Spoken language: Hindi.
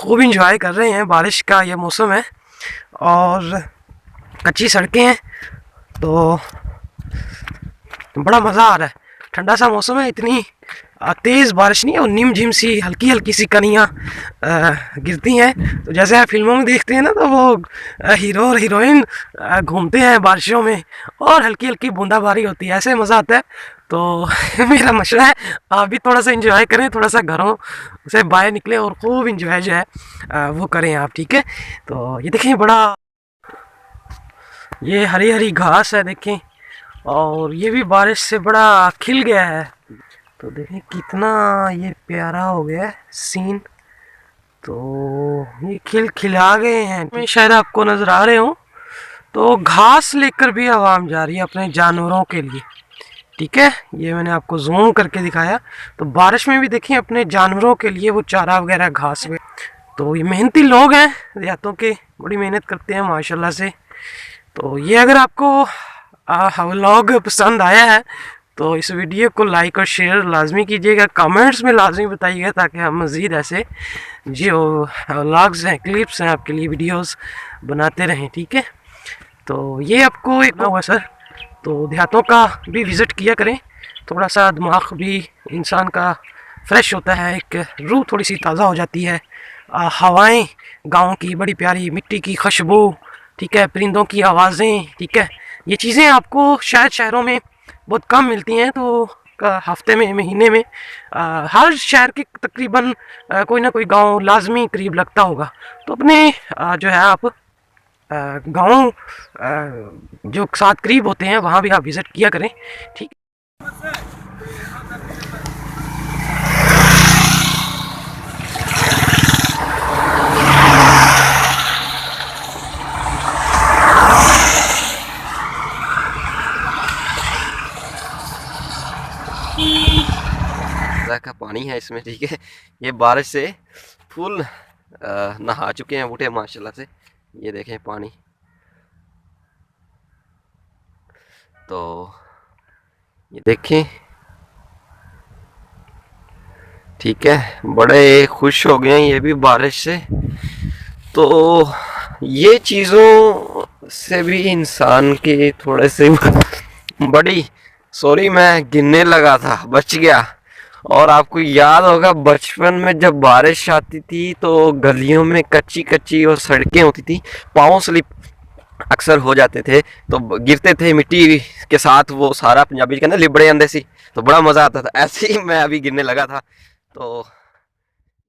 खूब इंजॉय कर रहे हैं। बारिश का ये मौसम है और कच्ची सड़कें हैं तो बड़ा मज़ा आ रहा है। ठंडा सा मौसम है, इतनी तेज़ बारिश नहीं है और नीम झिम सी हल्की हल्की सी कनियाँ गिरती हैं। तो जैसे आप फिल्मों में देखते हैं ना, तो वो हीरो और हीरोइन घूमते हैं बारिशों में और हल्की हल्की बूंदाबांदी होती है, ऐसे मज़ा आता है। तो मेरा मशवरा है आप भी थोड़ा सा इंजॉय करें, थोड़ा सा घरों से बाहर निकलें और खूब इंजॉय जो है वो करें आप, ठीक है। तो ये देखें, बड़ा ये हरी हरी घास है देखें, और ये भी बारिश से बड़ा खिल गया है। तो देखें कितना ये प्यारा हो गया है सीन। तो ये खिला गए हैं, मैं शायद आपको नज़र आ रहे हो। तो घास लेकर भी आवाम जा रही है अपने जानवरों के लिए, ठीक है। ये मैंने आपको जूम करके दिखाया। तो बारिश में भी देखें अपने जानवरों के लिए वो चारा वगैरह घास वगैरह। तो ये मेहनती लोग हैं देहातों के, बड़ी मेहनत करते हैं माशाल्लाह से। तो ये अगर आपको व्लॉग पसंद आया है तो इस वीडियो को लाइक और शेयर लाजमी कीजिएगा, कमेंट्स में लाजमी बताइएगा ताकि हम मज़ीद ऐसे जो व्लॉग्स हैं, क्लिप्स हैं आपके लिए वीडियोस बनाते रहें, ठीक है। तो ये आपको एक हुआ सर, तो देहातों का भी विज़िट किया करें, थोड़ा सा दिमाग भी इंसान का फ्रेश होता है, एक रूह थोड़ी सी ताज़ा हो जाती है। हवाएं गाँव की बड़ी प्यारी, मिट्टी की खुशबू, ठीक है, परिंदों की आवाज़ें, ठीक है। ये चीज़ें आपको शायद शहरों में बहुत कम मिलती हैं। तो हफ्ते में, महीने में हर शहर के तकरीबन कोई ना कोई गांव लाजमी करीब लगता होगा। तो अपने जो है आप गाँव जो साथ करीब होते हैं वहाँ भी आप विज़िट किया करें, ठीक। का पानी है इसमें, ठीक है। ये बारिश से फुल नहा चुके हैं बूटे माशाल्लाह से। ये देखें पानी, तो ये देखें, ठीक है। बड़े खुश हो गए हैं ये भी बारिश से। तो ये चीज़ों से भी इंसान के थोड़े से बड़ी, सॉरी मैं गिनने लगा था, बच गया। और आपको याद होगा बचपन में जब बारिश आती थी तो गलियों में कच्ची कच्ची और सड़कें होती थी, पाँव स्लिप अक्सर हो जाते थे, तो गिरते थे मिट्टी के साथ, वो सारा पंजाबी कहते हैं लिबड़े अंदे सी, तो बड़ा मज़ा आता था। ऐसे ही मैं अभी गिरने लगा था। तो